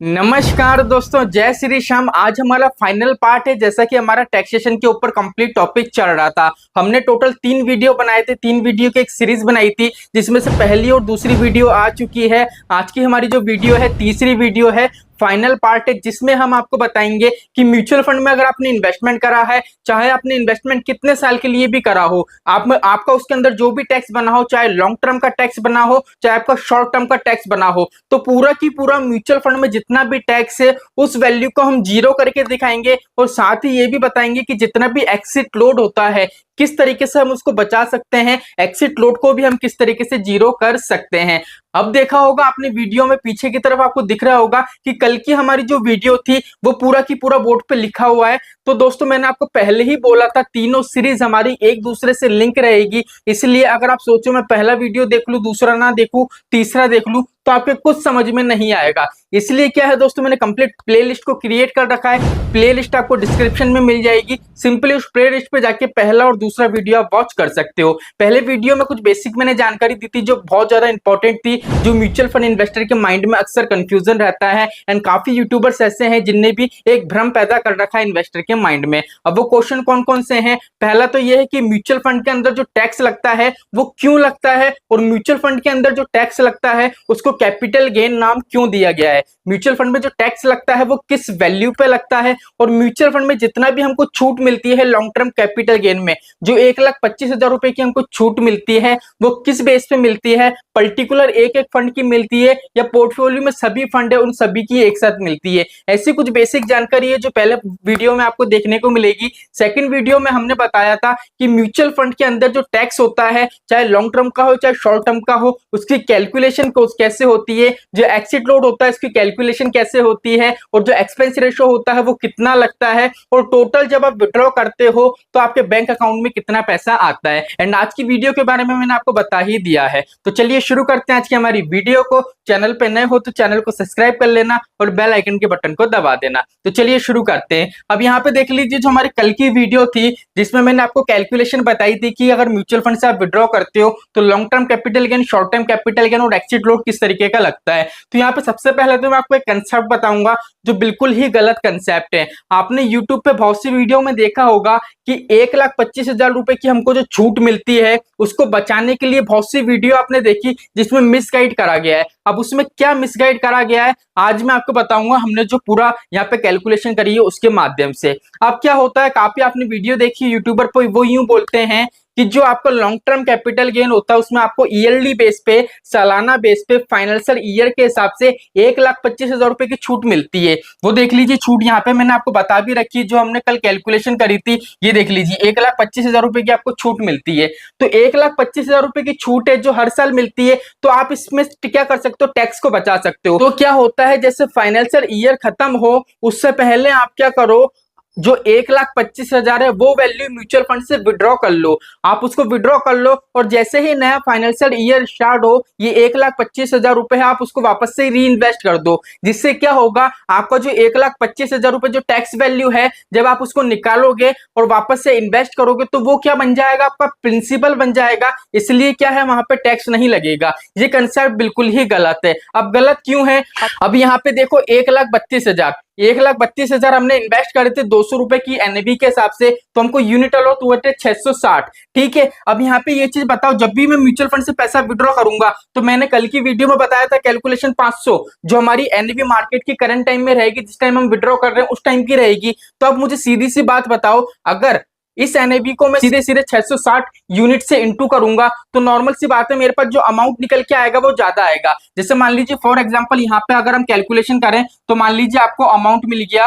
नमस्कार दोस्तों, जय श्री श्याम। आज हमारा फाइनल पार्ट है। जैसा कि हमारा टैक्सेशन के ऊपर कंप्लीट टॉपिक चल रहा था, हमने टोटल 3 वीडियो बनाए थे। 3 वीडियो की एक सीरीज बनाई थी, जिसमें से पहली और दूसरी वीडियो आ चुकी है। आज की हमारी जो वीडियो है, तीसरी वीडियो है, फाइनल पार्ट है, जिसमें हम आपको बताएंगे कि म्यूचुअल फंड में अगर आपने इन्वेस्टमेंट करा है, चाहे आपने इन्वेस्टमेंट कितने साल के लिए भी करा हो, आपका उसके अंदर जो भी टैक्स बना हो, चाहे लॉन्ग टर्म का टैक्स बना हो, चाहे आपका शॉर्ट टर्म का टैक्स बना हो, तो पूरा की पूरा म्यूचुअल फंड में जितना भी टैक्स है उस वैल्यू को हम जीरो करके दिखाएंगे। और साथ ही ये भी बताएंगे कि जितना भी एक्सिट लोड होता है, किस तरीके से हम उसको बचा सकते हैं, एक्सिट लोड को भी हम किस तरीके से जीरो कर सकते हैं। अब देखा होगा आपने वीडियो में, पीछे की तरफ आपको दिख रहा होगा कि कल की हमारी जो वीडियो थी वो पूरा की पूरा बोर्ड पे लिखा हुआ है। तो दोस्तों, मैंने आपको पहले ही बोला था, तीनों सीरीज हमारी एक दूसरे से लिंक रहेगी। इसलिए अगर आप सोचो मैं पहला वीडियो देख लूं, दूसरा ना देखूं, तीसरा देख लूं, तो आपके कुछ समझ में नहीं आएगा। इसलिए क्या है दोस्तों, मैंने कंप्लीट प्लेलिस्ट को क्रिएट कर रखा है। प्लेलिस्ट आपको डिस्क्रिप्शन में मिल जाएगी। सिंपली उस प्लेलिस्ट पे जाके पहला और दूसरा वीडियो आप वॉच कर सकते हो। पहले वीडियो में कुछ बेसिक मैंने जानकारी दी थी जो बहुत ज्यादा इंपॉर्टेंट थी, जो म्यूचुअल फंड इन्वेस्टर के माइंड में अक्सर कंफ्यूजन रहता है। एंड काफी यूट्यूबर्स ऐसे हैं जिनने भी एक भ्रम पैदा कर रखा है इन्वेस्टर के माइंड में। अब वो क्वेश्चन कौन कौन से हैं? पहला तो ये है कि म्यूचुअल फंड के अंदर जो टैक्स लगता है वो क्यों लगता है, और म्यूचुअल फंड के अंदर जो टैक्स लगता है उसको कैपिटल गेन नाम क्यों दिया गया है। म्यूचुअल फंड में जो टैक्स लगता है वो किस वैल्यू पे लगता है, और म्यूचुअल फंड में जितना भी हमको छूट मिलती है लॉन्ग टर्म कैपिटल गेन में, जो 1,25,000 रुपए की हमको छूट मिलती है, वो किस बेस पे मिलती है? पर्टिकुलर एक एक फंड की मिलती है, या पोर्टफोलियो में सभी फंड है उन सभी की एक साथ मिलती है? ऐसी कुछ बेसिक जानकारी है जो पहले वीडियो में आपको देखने को मिलेगी। सेकंड वीडियो में हमने बताया था कि म्यूचुअल फंड के अंदर जो टैक्स होता है, चाहे लॉन्ग टर्म का हो चाहे शॉर्ट टर्म का हो, उसकी कैलकुलेशन कैसे होती है, जो एक्सिट लोड होता है इसकी कैलकुलेशन कैसे होती है, और जो एक्सपेंस रेशो होता है वो कितना लगता है, और टोटल जब आप विड्रॉ करते हो तो आपके बैंक अकाउंट में कितना पैसा आता है। एंड आज की वीडियो के बारे में मैंने आपको बता ही दिया है। तो चलिए शुरू करते हैं आज की हमारी वीडियो को। चैनल पे नए हो तो चैनल को सब्सक्राइब कर लेना और बेल आइकन के बटन को दबा देना। तो चलिए शुरू करते हैं। अब यहाँ पे देख लीजिए, जो हमारी कल की वीडियो थी जिसमें मैंने आपको कैलकुलेशन बताई थी कि अगर म्यूचुअल फंड से आप विड्रॉ करते हो तो long term capital gain, short term capital gain और एक्सिट लोड किस तरीके का लगता है। तो यहाँ पे सबसे पहले तो मैं आपको एक कंसेप्ट बताऊंगा जो बिल्कुल ही गलत कंसेप्ट है। आपने यूट्यूब पे बहुत सी वीडियो में देखा होगा कि 1,25,000 रुपए की हमको जो छूट मिलती है उसको बचाने के लिए बहुत सी वीडियो आपने देखी जिसमें मिसगाइड करा गया है। अब उसमें क्या मिसगाइड करा गया है आज मैं आपको बताऊंगा, हमने जो पूरा यहाँ पे कैलकुलेशन करी है उसके माध्यम से। अब क्या होता है, काफी आपने वीडियो देखी यूट्यूबर पर, वो यूं बोलते हैं कि जो आपका लॉन्ग टर्म कैपिटल गेन होता है उसमें आपको ईयरली बेस पे, सालाना बेस पे, फाइनेंशियल ईयर के हिसाब से 1,25,000 रुपए की छूट मिलती है। वो देख लीजिए छूट यहाँ पे मैंने आपको बता भी रखी है, जो हमने कल कैलकुलेशन करी थी। ये देख लीजिए 1,25,000 रुपए की आपको छूट मिलती है। तो 1,25,000 रुपए की छूट है जो हर साल मिलती है, तो आप इसमें क्या कर सकते हो, टैक्स को बचा सकते हो। तो क्या होता है, जैसे फाइनेंशियल ईयर खत्म हो उससे पहले आप क्या करो, जो 1,25,000 है वो वैल्यू म्यूचुअल फंड से विड्रॉ कर लो। आप उसको विड्रॉ कर लो और जैसे ही नया फाइनेंशियल ईयर स्टार्ट हो, ये 1,25,000 रुपए है, आप उसको वापस से री इन्वेस्ट कर दो। जिससे क्या होगा, आपका जो 1,25,000 रुपए जो टैक्स वैल्यू है, जब आप उसको निकालोगे और वापस से इन्वेस्ट करोगे तो वो क्या बन जाएगा, आपका प्रिंसिपल बन जाएगा। इसलिए क्या है, वहां पे टैक्स नहीं लगेगा। ये कंसेप्ट बिल्कुल ही गलत है। अब गलत क्यों है? अब यहाँ पे देखो 1,32,000 हमने इन्वेस्ट करे थे 200 रुपए की एनएबी के हिसाब से, तो हमको यूनिट अलॉट हुए थे 660। ठीक है, अब यहाँ पे ये चीज बताओ, जब भी मैं म्यूचुअल फंड से पैसा विड्रॉ करूंगा तो मैंने कल की वीडियो में बताया था कैलकुलेशन 500, जो हमारी एनएबी मार्केट की करंट टाइम में रहेगी, जिस टाइम हम विड्रॉ कर रहे हैं उस टाइम की रहेगी। तो अब मुझे सीधी सी बात बताओ, अगर इस एनएबी को मैं सीधे सीधे 660 यूनिट से इंटू करूंगा तो नॉर्मल सी बात है, मेरे पास जो अमाउंट निकल के आएगा वो ज्यादा आएगा। जैसे मान लीजिए फॉर एग्जांपल यहाँ पे अगर हम कैलकुलेशन करें तो मान लीजिए आपको अमाउंट मिल गया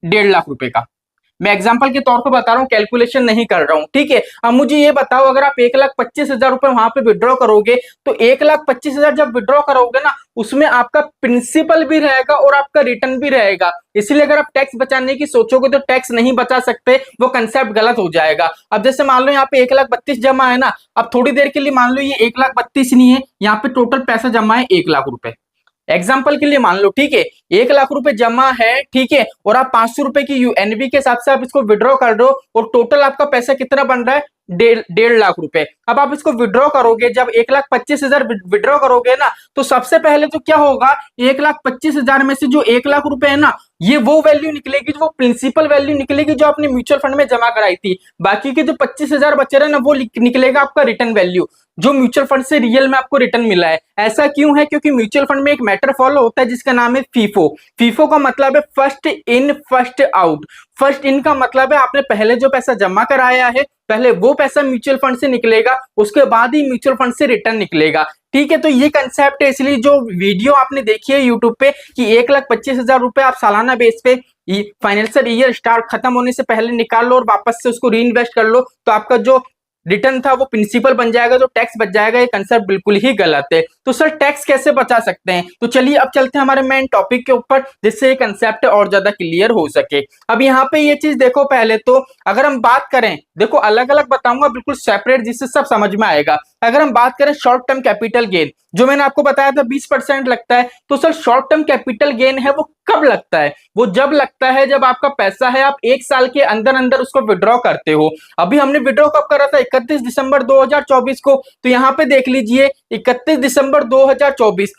1.5 लाख रुपए का। मैं एग्जांपल के तौर पे बता रहा हूँ, कैलकुलेशन नहीं कर रहा हूँ। ठीक है, अब मुझे ये बताओ, अगर आप 1,25,000 रुपए वहां पे विड्रॉ करोगे तो 1,25,000 जब विड्रॉ करोगे ना, उसमें आपका प्रिंसिपल भी रहेगा और आपका रिटर्न भी रहेगा। इसलिए अगर आप टैक्स बचाने की सोचोगे तो टैक्स नहीं बचा सकते, वो कंसेप्ट गलत हो जाएगा। अब जैसे मान लो यहाँ पे 1,32,000 जमा है ना, अब थोड़ी देर के लिए मान लो ये 1,32,000 नहीं है, यहाँ पे टोटल पैसा जमा है 1,00,000 रुपए। एग्जाम्पल के लिए मान लो, ठीक है, 1,00,000 रुपए जमा है, ठीक है, और आप 500 रुपए की यूएनबी के हिसाब से आप इसको विड्रॉ कर रहे हो, और टोटल आपका पैसा कितना बन रहा है, डेढ़ लाख रुपए। अब आप इसको विड्रॉ करोगे, जब 1,25,000 विड्रॉ करोगे ना, तो सबसे पहले तो क्या होगा, 1,25,000 में से जो 1 लाख रुपए है ना, ये वो वैल्यू निकलेगी, जो प्रिंसिपल वैल्यू निकलेगी जो आपने म्यूचुअल फंड में जमा कराई थी। बाकी के जो 25,000 बचे रहे ना, वो निकलेगा आपका रिटर्न वैल्यू, जो म्यूचुअल फंड से रियल में आपको रिटर्न मिला है। ऐसा क्यों है, क्योंकि म्यूचुअल फंड में एक मैटर फॉलो होता है जिसका नाम है फीफो। फीफो का मतलब है first in first out. First in का मतलब है आपने पहले जो पैसा जमा कराया है, पहले वो पैसा म्यूचुअल फंड से निकलेगा, उसके बाद ही म्यूचुअल फंड से रिटर्न निकलेगा। ठीक है, तो ये कंसेप्ट है, इसलिए जो वीडियो आपने देखी है यूट्यूब पे कि 1,25,000 रुपए आप सालाना बेस पे फाइनेंशियल ईयर स्टार्ट खत्म होने से पहले निकाल लो और वापस से उसको री इन्वेस्ट कर लो, तो आपका जो रिटर्न था वो प्रिंसिपल बन जाएगा, जो टैक्स बच जाएगा, ये कंसेप्ट बिल्कुल ही गलत है। तो सर टैक्स कैसे बचा सकते हैं, तो चलिए अब चलते हैं हमारे मेन टॉपिक के ऊपर, जिससे ये कंसेप्ट और ज्यादा क्लियर हो सके। अब यहाँ पे ये चीज देखो, पहले तो अगर हम बात करें, देखो अलग अलग बताऊंगा बिल्कुल सेपरेट, जिससे सब समझ में आएगा। अगर हम बात करें शॉर्ट टर्म कैपिटल गेन, जो मैंने आपको बताया था 20% लगता है, तो sir short term capital gain है वो कब लगता है, वो जब लगता है जब आपका पैसा है आप 1 साल के अंदर अंदर उसको विड्रॉ करते हो। अभी हमने विड्रॉ कब करा था, 31 दिसंबर 2024 को, तो यहाँ पे देख लीजिए 31 दिसंबर 2024,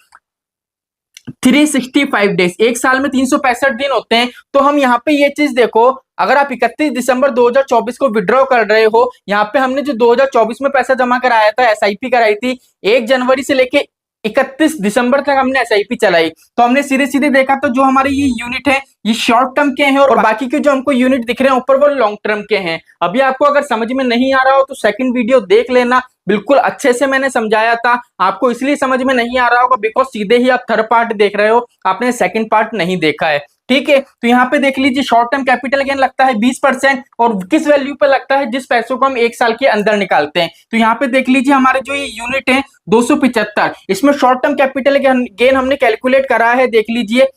365 डेज, एक साल में 365 दिन होते हैं। तो हम यहाँ पे ये चीज देखो, अगर आप 31 दिसंबर 2024 को विड्रॉ कर रहे हो, यहाँ पे हमने जो 2024 में पैसा जमा कराया था, एसआईपी कराई थी, 1 जनवरी से लेके 31 दिसंबर तक हमने एसआईपी चलाई, तो हमने सीधे सीधे देखा तो जो हमारे ये यूनिट है ये शॉर्ट टर्म के हैं, और बाकी के जो हमको यूनिट दिख रहे हैं ऊपर वो लॉन्ग टर्म के हैं। अभी आपको अगर समझ में नहीं आ रहा हो तो सेकंड वीडियो देख लेना, बिल्कुल अच्छे से मैंने समझाया था। आपको इसलिए समझ में नहीं आ रहा होगा बिकॉज सीधे ही आप थर्ड पार्ट देख रहे हो, आपने सेकंड पार्ट नहीं देखा है। ठीक है, तो यहाँ पे देख लीजिए शॉर्ट टर्म कैपिटल गेन लगता है 20%, और किस वैल्यू पे लगता है, जिस पैसों को हम 1 साल के अंदर निकालते हैं। तो यहाँ पे देख लीजिए हमारे जो ये यूनिट है 275, इसमें शॉर्ट टर्म कैपिटल गेन हमने कैलकुलेट करा है। देख लीजिए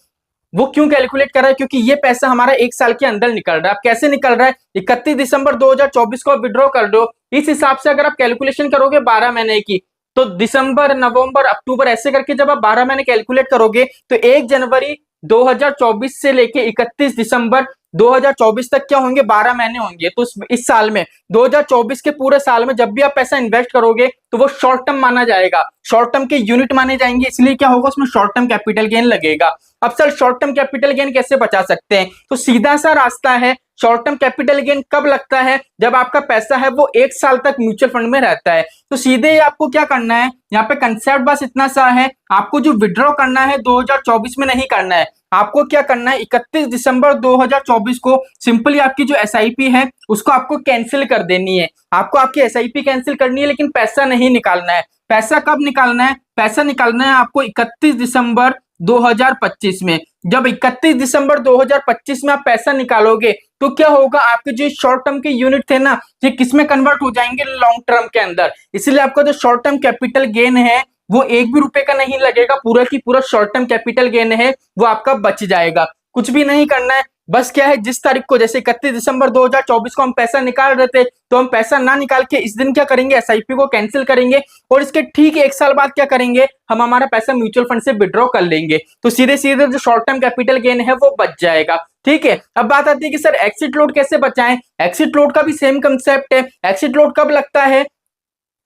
वो क्यों कैलकुलेट कर रहा है, क्योंकि ये पैसा हमारा 1 साल के अंदर निकल रहा है। अब कैसे निकल रहा है, 31 दिसंबर 2024 को विड्रॉ कर दो, इस हिसाब से अगर आप कैलकुलेशन करोगे 12 महीने की, तो दिसंबर, नवंबर, अक्टूबर ऐसे करके जब आप 12 महीने कैलकुलेट करोगे, तो 1 जनवरी 2024 से लेके 31 दिसंबर 2024 तक क्या होंगे, 12 महीने होंगे। तो इस साल में 2024 के पूरे साल में जब भी आप पैसा इन्वेस्ट करोगे तो वो शॉर्ट टर्म माना जाएगा, शॉर्ट टर्म के यूनिट माने जाएंगे, इसलिए क्या होगा, उसमें शॉर्ट टर्म कैपिटल गेन लगेगा। अब sir short term capital gain कैसे बचा सकते हैं, तो सीधा सा रास्ता है, शॉर्ट टर्म कैपिटल गेन कब लगता है, जब आपका पैसा है वो 1 साल तक म्यूचुअल फंड में रहता है। तो सीधे आपको क्या करना है, यहाँ पे कंसेप्ट बस इतना सा है, आपको जो विड्रॉ करना है 2024 में नहीं करना है, आपको क्या करना है, 31 दिसंबर 2024 को सिंपली आपकी जो एसआईपी है उसको आपको कैंसिल कर देनी है। आपको आपकी एसआईपी कैंसिल करनी है, लेकिन पैसा नहीं निकालना है। पैसा कब निकालना है, पैसा निकालना है आपको 31 दिसंबर 2025 में। जब 31 दिसंबर 2025 में आप पैसा निकालोगे तो क्या होगा, आपके जो शॉर्ट टर्म के यूनिट थे ना, ये किस में कन्वर्ट हो जाएंगे, लॉन्ग टर्म के अंदर। इसलिए आपका जो शॉर्ट टर्म कैपिटल गेन है वो 1 भी रुपए का नहीं लगेगा, पूरा की पूरा शॉर्ट टर्म कैपिटल गेन है वो आपका बच जाएगा। कुछ भी नहीं करना है, बस क्या है, जिस तारीख को, जैसे 31 दिसंबर 2024 को हम पैसा निकाल रहे थे, तो हम पैसा ना निकाल के इस दिन क्या करेंगे, एसआईपी को कैंसिल करेंगे, और इसके ठीक 1 साल बाद क्या करेंगे, हम हमारा पैसा म्यूचुअल फंड से विड्रॉ कर लेंगे। तो सीधे सीधे जो शॉर्ट टर्म कैपिटल गेन है वो बच जाएगा। ठीक है, अब बात आती है कि सर एक्सिट लोड कैसे बचाएं। एक्सिट लोड का भी सेम कंसेप्ट है। एक्सिट लोड कब लगता है,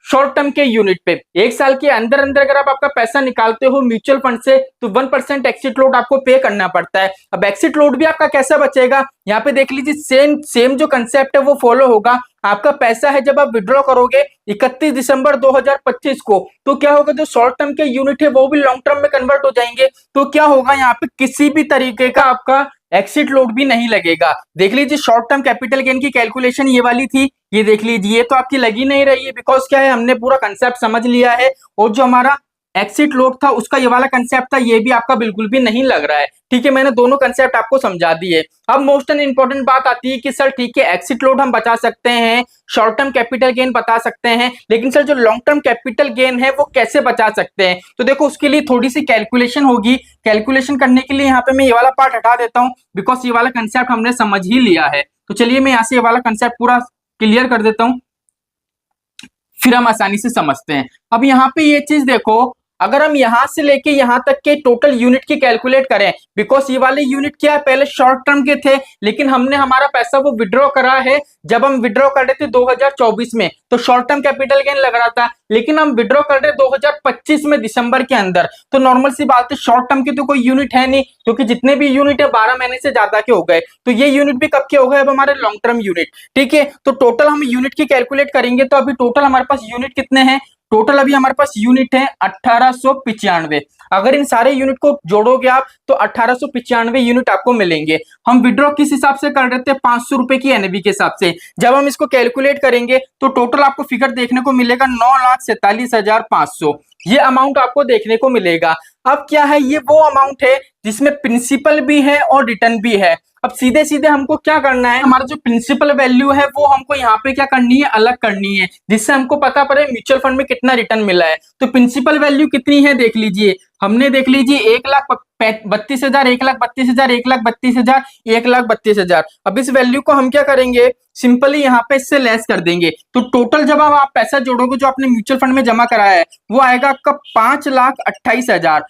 शॉर्ट टर्म के यूनिट पे 1 साल के अंदर अंदर अगर आप आपका पैसा निकालते हो म्यूचुअल फंड से, तो 1% एक्सिट लोड आपको पे करना पड़ता है। अब एक्सिट लोड भी आपका कैसा बचेगा, यहाँ पे देख लीजिए सेम जो कंसेप्ट है वो फॉलो होगा। आपका पैसा है जब आप विड्रॉ करोगे 31 दिसंबर 2025 को, तो क्या होगा, जो शॉर्ट टर्म के यूनिट है वो भी लॉन्ग टर्म में कन्वर्ट हो जाएंगे। तो क्या होगा, यहाँ पे किसी भी तरीके का आपका एक्सिट लोड भी नहीं लगेगा। देख लीजिए शॉर्ट टर्म कैपिटल गेन की कैलकुलेशन ये वाली थी, ये देख लीजिए, तो आपकी लगी नहीं रही है, बिकॉज क्या है, हमने पूरा कंसेप्ट समझ लिया है, और जो हमारा एक्सिट लोड था उसका ये वाला कंसेप्ट था, ये भी आपका बिल्कुल भी नहीं लग रहा है। ठीक है, मैंने दोनों कंसेप्ट आपको समझा दिए। अब मोस्ट एंड इंपॉर्टेंट बात आती है कि सर ठीक है, एक्सिट लोड हम बचा सकते हैं, शॉर्ट टर्म कैपिटल गेन बता सकते हैं, लेकिन सर जो लॉन्ग टर्म कैपिटल गेन है वो कैसे बचा सकते हैं। तो देखो उसके लिए थोड़ी सी कैलकुलेशन होगी। कैलकुलेशन करने के लिए यहाँ पे मैं ये वाला पार्ट हटा देता हूँ, बिकॉज ये वाला कंसेप्ट हमने समझ ही लिया है। तो चलिए मैं यहाँ से ये वाला कंसेप्ट पूरा क्लियर कर देता हूँ, फिर हम आसानी से समझते हैं। अब यहाँ पे ये चीज देखो, अगर हम यहां से लेके यहां तक के टोटल यूनिट की कैलकुलेट करें, बिकॉज ये वाले यूनिट क्या है, पहले शॉर्ट टर्म के थे, लेकिन हमने हमारा पैसा वो विड्रॉ करा है जब हम विड्रॉ कर रहे थे 2024 में, तो शॉर्ट टर्म कैपिटल गेन लग रहा था, लेकिन हम विड्रॉ कर रहे 2025 में दिसंबर के अंदर, तो नॉर्मल सी बात है शॉर्ट टर्म की तो कोई यूनिट है नहीं, क्योंकि जितने भी यूनिट है 12 महीने से ज्यादा के हो गए, तो ये यूनिट भी कब के हो गए, अब हमारे लॉन्ग टर्म यूनिट। ठीक है, तो टोटल हम यूनिट की कैलकुलेट करेंगे, तो अभी टोटल हमारे पास यूनिट कितने हैं, टोटल अभी हमारे पास यूनिट है 1895। अगर इन सारे यूनिट को जोड़ोगे आप तो 1895 यूनिट आपको मिलेंगे। हम विड्रॉ किस हिसाब से कर रहे थे, 500 रुपए की एनएवी के हिसाब से। जब हम इसको कैलकुलेट करेंगे तो टोटल आपको फिगर देखने को मिलेगा 9,47,500, ये अमाउंट आपको देखने को मिलेगा। अब क्या है, ये वो अमाउंट है जिसमें प्रिंसिपल भी है और रिटर्न भी है। अब सीधे सीधे हमको क्या करना है, हमारा जो प्रिंसिपल वैल्यू है वो हमको यहाँ पे क्या करनी है, अलग करनी है, जिससे हमको पता पड़े म्यूचुअल फंड में कितना रिटर्न मिला है। तो प्रिंसिपल वैल्यू कितनी है देख लीजिए, हमने देख लीजिए 1,32,000, 1,32,000, 1,32,000, 1,32,000। अब इस वैल्यू को हम क्या करेंगे, सिंपली यहाँ पे इससे लेस कर देंगे, तो टोटल जब आप पैसा जोड़ोगे जो आपने म्यूचुअल फंड में जमा कराया है वो आएगा आपका 5,28,000।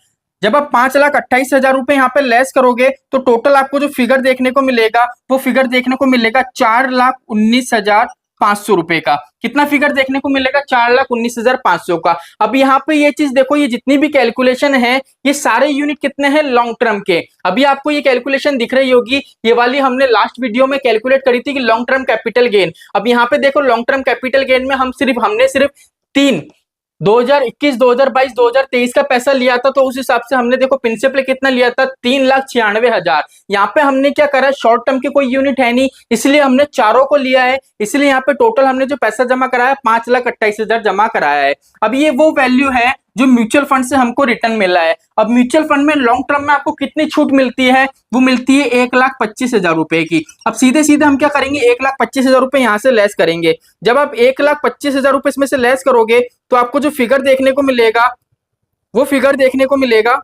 जब आप 5,28,000 रुपए यहाँ पे लेस करोगे तो टोटल आपको जो फिगर देखने को मिलेगा वो फिगर देखने को मिलेगा 4,19,500 रुपए का। कितना फिगर देखने को मिलेगा, 4,19,500 का। अब यहाँ पे ये चीज देखो, ये जितनी भी कैलकुलेशन है ये सारे यूनिट कितने हैं, लॉन्ग टर्म के। अभी आपको ये कैलकुलेशन दिख रही होगी, ये वाली हमने लास्ट वीडियो में कैलकुलेट करी थी कि लॉन्ग टर्म कैपिटल गेन। अब यहाँ पे देखो लॉन्ग टर्म कैपिटल गेन में हमने सिर्फ 2021, 2022, 2023 का पैसा लिया था, तो उस हिसाब से हमने देखो प्रिंसिपल कितना लिया था, 3,96,000। यहाँ पे हमने क्या करा, शॉर्ट टर्म की कोई यूनिट है नहीं, इसलिए हमने चारों को लिया है, इसलिए यहाँ पे टोटल हमने जो पैसा जमा कराया 5,28,000 जमा कराया है। अब ये वो वैल्यू है जो म्यूचुअल फंड से हमको रिटर्न मिला है। अब म्यूचुअल फंड में लॉन्ग टर्म में आपको कितनी छूट मिलती है, वो मिलती है 1,25,000 रुपए की। अब सीधे सीधे हम क्या करेंगे, 1,25,000 रुपए यहाँ से लेस करेंगे। जब आप 1,25,000 रुपए इसमें से लेस करोगे तो आपको जो फिगर देखने को मिलेगा वो फिगर देखने को मिलेगा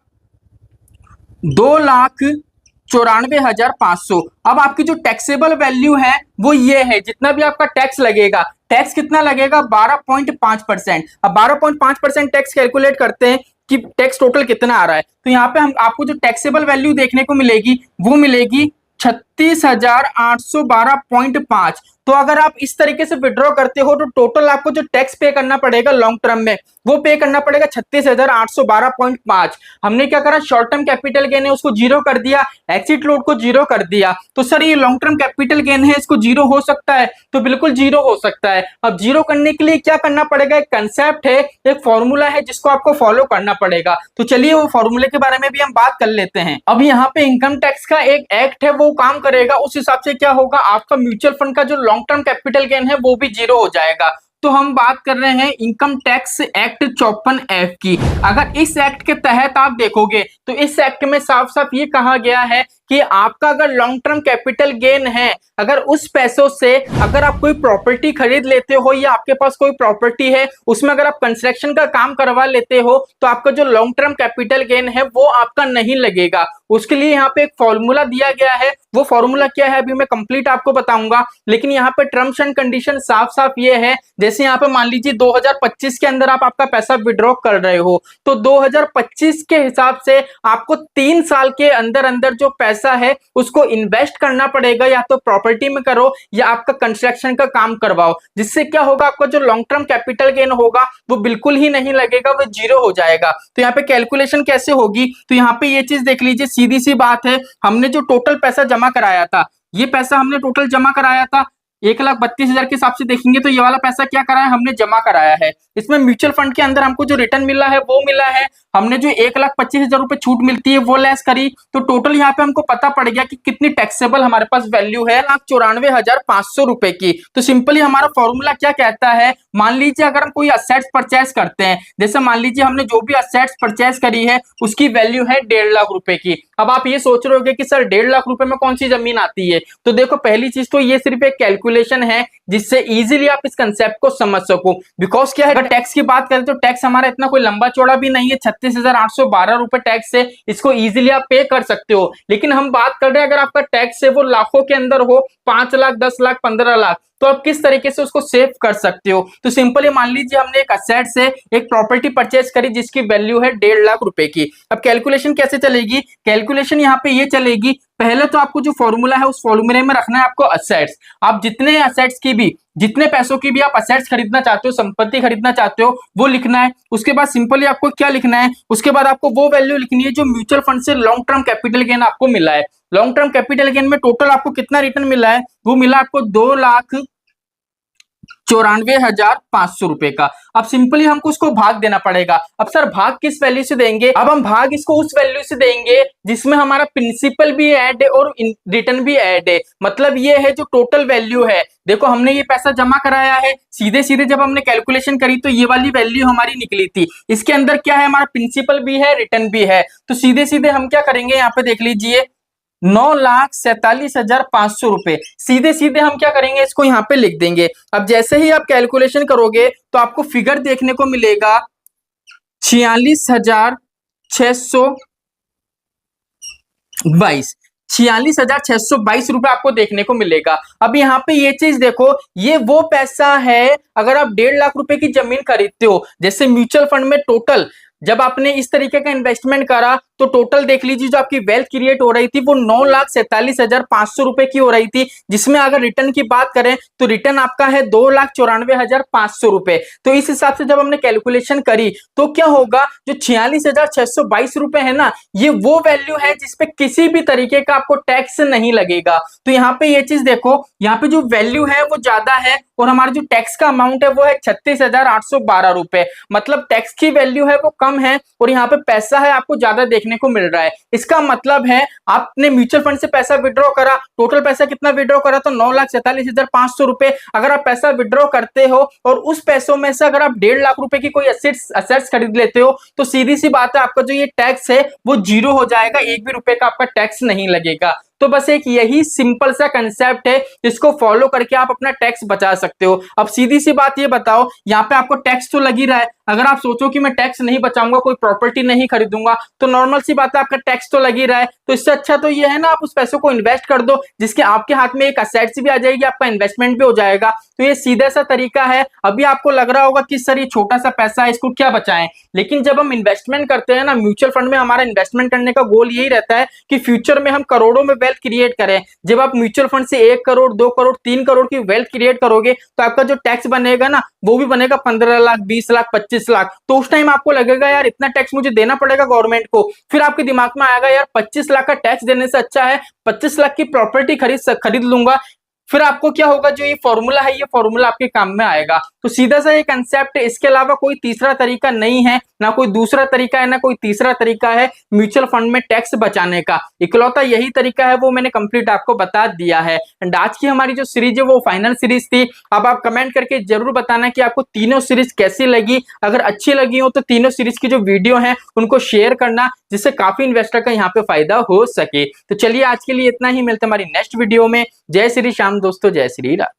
2,94,500। अब आपकी जो टैक्सेबल वैल्यू है वो ये है, जितना भी आपका टैक्स लगेगा, टैक्स कितना लगेगा, 12.5%। अब 12.5% टैक्स कैलकुलेट करते हैं कि टैक्स टोटल कितना आ रहा है, तो यहाँ पे हम आपको जो टैक्सेबल वैल्यू देखने को मिलेगी वो मिलेगी 36,812.5। तो अगर आप इस तरीके से विड्रॉ करते हो तो टोटल आपको जो टैक्स पे करना पड़ेगा लॉन्ग टर्म में वो पे करना पड़ेगा 36,812.5। हमने क्या करा, शॉर्ट टर्म कैपिटल गेन है उसको जीरो कर दिया, एक्सिट लोड को जीरो कर दिया। तो सर ये लॉन्ग टर्म कैपिटल गेन है, इसको जीरो हो सकता है, तो बिल्कुल जीरो हो सकता है। अब जीरो करने के लिए क्या करना पड़ेगा, एक कंसेप्ट है, एक फॉर्मूला है जिसको आपको फॉलो करना पड़ेगा। तो चलिए वो फॉर्मूले के बारे में भी हम बात कर लेते हैं। अब यहाँ पे इनकम टैक्स का एक एक्ट है वो काम करेगा, उस हिसाब से क्या होगा, आपका म्यूचुअल फंड का जो लॉन्ग टर्म कैपिटल गेन है वो भी जीरो हो जाएगा। तो हम बात कर रहे हैं इनकम टैक्स एक्ट 54F की। अगर इस एक्ट के तहत आप देखोगे तो इस एक्ट में साफ साफ ये कहा गया है कि आपका अगर लॉन्ग टर्म कैपिटल गेन है, अगर उस पैसों से अगर आप कोई प्रॉपर्टी खरीद लेते हो या आपके पास कोई प्रॉपर्टी है उसमें अगर आप कंस्ट्रक्शन का काम करवा लेते हो तो आपका जो लॉन्ग टर्म कैपिटल गेन है वो आपका नहीं लगेगा। उसके लिए यहाँ पे एक फॉर्मूला दिया गया है, वो फॉर्मूला क्या है अभी मैं कंप्लीट आपको बताऊंगा, लेकिन यहाँ पे टर्म्स एंड कंडीशन साफ साफ ये है, जैसे यहाँ पे मान लीजिए 2025 के अंदर आप आपका पैसा विड्रॉ कर रहे हो तो 2025 के हिसाब से आपको 3 साल के अंदर अंदर जो पैसा है उसको इन्वेस्ट करना पड़ेगा, या तो प्रॉपर्टी में करो या आपका कंस्ट्रक्शन का काम करवाओ, जिससे क्या होगा, आपका जो लॉन्ग टर्म कैपिटल गेन होगा वो बिल्कुल ही नहीं लगेगा, वो जीरो हो जाएगा। तो यहाँ पे कैलकुलेशन कैसे होगी, तो यहाँ पे ये चीज देख लीजिए, सीधी सी बात है, हमने जो टोटल पैसा जमा कराया था, ये पैसा हमने टोटल जमा कराया था 1,32,000 के हिसाब से देखेंगे तो ये वाला पैसा क्या कराया, हमने जमा कराया है। इसमें म्यूचुअल फंड के अंदर हमको जो रिटर्न मिला है वो मिला है, हमने जो 1,25,000 रुपए छूट मिलती है वो लेस करी, तो टोटल यहाँ पे हमको पता पड़ गया कि कितनी टैक्सेबल हमारे पास वैल्यू है, 1,94,500 रुपए की। तो सिंपली हमारा फॉर्मूला क्या कहता है, मान लीजिए अगर हम कोई असेट्स परचेस करते हैं, जैसे मान लीजिए हमने जो भी असेट्स परचेस करी है उसकी वैल्यू है 1.5 लाख रुपए की। अब आप ये सोच रहे होगे कि सर 1.5 लाख रुपए में कौन सी जमीन आती है, तो देखो पहली चीज तो ये सिर्फ एक कैलकुलेशन है जिससे इजीली आप इस कंसेप्ट को समझ सको। बिकॉज क्या है, अगर टैक्स की बात करें तो टैक्स हमारा इतना कोई लंबा चौड़ा भी नहीं है, 36,812 रुपए टैक्स से इसको इजीली आप पे कर सकते हो। लेकिन हम बात कर रहे हैं अगर आपका टैक्स है वो लाखों के अंदर हो, 5 लाख, 10 लाख, 15 लाख, तो आप किस तरीके से उसको सेव कर सकते हो। तो सिंपली मान लीजिए हमने एक असेट से एक प्रॉपर्टी परचेज करी जिसकी वैल्यू है 1.5 लाख रुपए की। अब कैलकुलेशन कैसे चलेगी, कैलकुलेशन यहाँ पे ये चलेगी, पहले तो आपको जो फॉर्मूला है उस फॉर्मूले में रखना है आपको असेट्स। आप जितने असेट्स की भी, जितने पैसों की भी आप असेट्स खरीदना चाहते हो, संपत्ति खरीदना चाहते हो, वो लिखना है। उसके बाद सिंपली आपको क्या लिखना है, उसके बाद आपको वो वैल्यू लिखनी है जो म्यूचुअल फंड से लॉन्ग टर्म कैपिटल गेन आपको मिला है। लॉन्ग टर्म कैपिटल गेन में टोटल आपको कितना रिटर्न मिला है, वो मिला आपको 2,94,500 रुपए का। अब सिंपली हमको उसको भाग देना पड़ेगा। अब सर भाग किस वैल्यू से देंगे, अब हम भाग इसको उस वैल्यू से देंगे जिसमें हमारा प्रिंसिपल भी ऐड है और रिटर्न भी ऐड है। मतलब ये है जो टोटल वैल्यू है, देखो हमने ये पैसा जमा कराया है, सीधे सीधे जब हमने कैलकुलेशन करी तो ये वाली वैल्यू हमारी निकली थी। इसके अंदर क्या है, हमारा प्रिंसिपल भी है, रिटर्न भी है। तो सीधे सीधे हम क्या करेंगे, यहाँ पे देख लीजिए 9,47,500 रुपए, सीधे सीधे हम क्या करेंगे, इसको यहाँ पे लिख देंगे। अब जैसे ही आप कैलकुलेशन करोगे तो आपको फिगर देखने को मिलेगा 46,622, 46,622 रुपए आपको देखने को मिलेगा। अब यहाँ पे ये चीज देखो, ये वो पैसा है अगर आप 1.5 लाख रुपए की जमीन खरीदते हो। जैसे म्यूचुअल फंड में टोटल जब आपने इस तरीके का इन्वेस्टमेंट करा तो टोटल देख लीजिए जो आपकी वेल्थ क्रिएट हो रही थी वो 9,47,500 रुपए की हो रही थी, जिसमें अगर रिटर्न की बात करें तो रिटर्न आपका है 2,94,500 रुपए। तो इस हिसाब से जब हमने कैलकुलेशन करी तो क्या होगा, जो 46,622 रुपए है ना, ये वो वैल्यू है जिसपे किसी भी तरीके का आपको टैक्स नहीं लगेगा। तो यहाँ पे ये चीज देखो, यहाँ पे जो वैल्यू है वो ज्यादा है और हमारा जो टैक्स का अमाउंट है वो है 36,812 रुपए। मतलब टैक्स की वैल्यू है वो कम है और यहाँ पे पैसा है आपको ज्यादा देखने को मिल रहा है। इसका मतलब है आपने म्यूचुअल फंड से पैसा विड्रॉ करा, टोटल पैसा कितना विड्रॉ करा, तो 9,47,500 रुपए। अगर आप पैसा विड्रॉ करते हो और उस पैसों में से अगर आप 1.5 लाख रुपए की कोई असेट्स खरीद लेते हो तो सीधी सी बात है, आपका जो ये टैक्स है वो जीरो हो जाएगा, एक भी रुपए का आपका टैक्स नहीं लगेगा। तो बस एक यही सिंपल सा कंसेप्ट है, इसको फॉलो करके आप अपना टैक्स बचा सकते हो। अब सीधी सी बात ये बताओ, यहाँ पे आपको टैक्स तो लग ही रहा है, अगर आप सोचो कि मैं टैक्स नहीं बचाऊंगा, कोई प्रॉपर्टी नहीं खरीदूंगा, तो नॉर्मल सी बात है आपका टैक्स तो लग ही रहा है। तो इससे अच्छा तो ये है ना, आप उस पैसों को इन्वेस्ट कर दो जिसके आपके हाथ में एक असेट्स भी आ जाएगी, आपका इन्वेस्टमेंट भी हो जाएगा। तो ये सीधा सा तरीका है। अभी आपको लग रहा होगा कि सर ये छोटा सा पैसा है, इसको क्या बचाएं, लेकिन जब हम इन्वेस्टमेंट करते हैं ना म्यूचुअल फंड में, हमारा इन्वेस्टमेंट करने का गोल यही रहता है कि फ्यूचर में हम करोड़ों में वेल्थ क्रिएट करें। जब आप म्यूचुअल फंड से 1 करोड़ 2 करोड़ 3 करोड़ की वेल्थ क्रिएट करोगे तो आपका जो टैक्स बनेगा ना वो भी बनेगा 15 लाख 20 लाख 25 लाख। तो उस टाइम आपको लगेगा यार इतना टैक्स मुझे देना पड़ेगा गवर्नमेंट को। फिर आपके दिमाग में आएगा यार 25 लाख का टैक्स देने से अच्छा है 25 लाख की प्रॉपर्टी खरीद लूंगा। फिर आपको क्या होगा, जो ये फॉर्मूला है ये फॉर्मूला आपके काम में आएगा। तो सीधा सा ये कंसेप्ट है, इसके अलावा कोई तीसरा तरीका नहीं है, ना कोई दूसरा तरीका है, ना कोई तीसरा तरीका है म्यूचुअल फंड में टैक्स बचाने का। इकलौता यही तरीका है, वो मैंने कंप्लीट आपको बता दिया है। एंड आज की हमारी जो सीरीज है वो फाइनल सीरीज थी। अब आप कमेंट करके जरूर बताना कि आपको तीनों सीरीज कैसी लगी। अगर अच्छी लगी हो तो तीनों सीरीज की जो वीडियो है उनको शेयर करना, जिससे काफी इन्वेस्टर का यहाँ पे फायदा हो सके। तो चलिए आज के लिए इतना ही, मिलते हैं हमारी नेक्स्ट वीडियो में। जय श्री श्याम दोस्तों, जय श्री राम।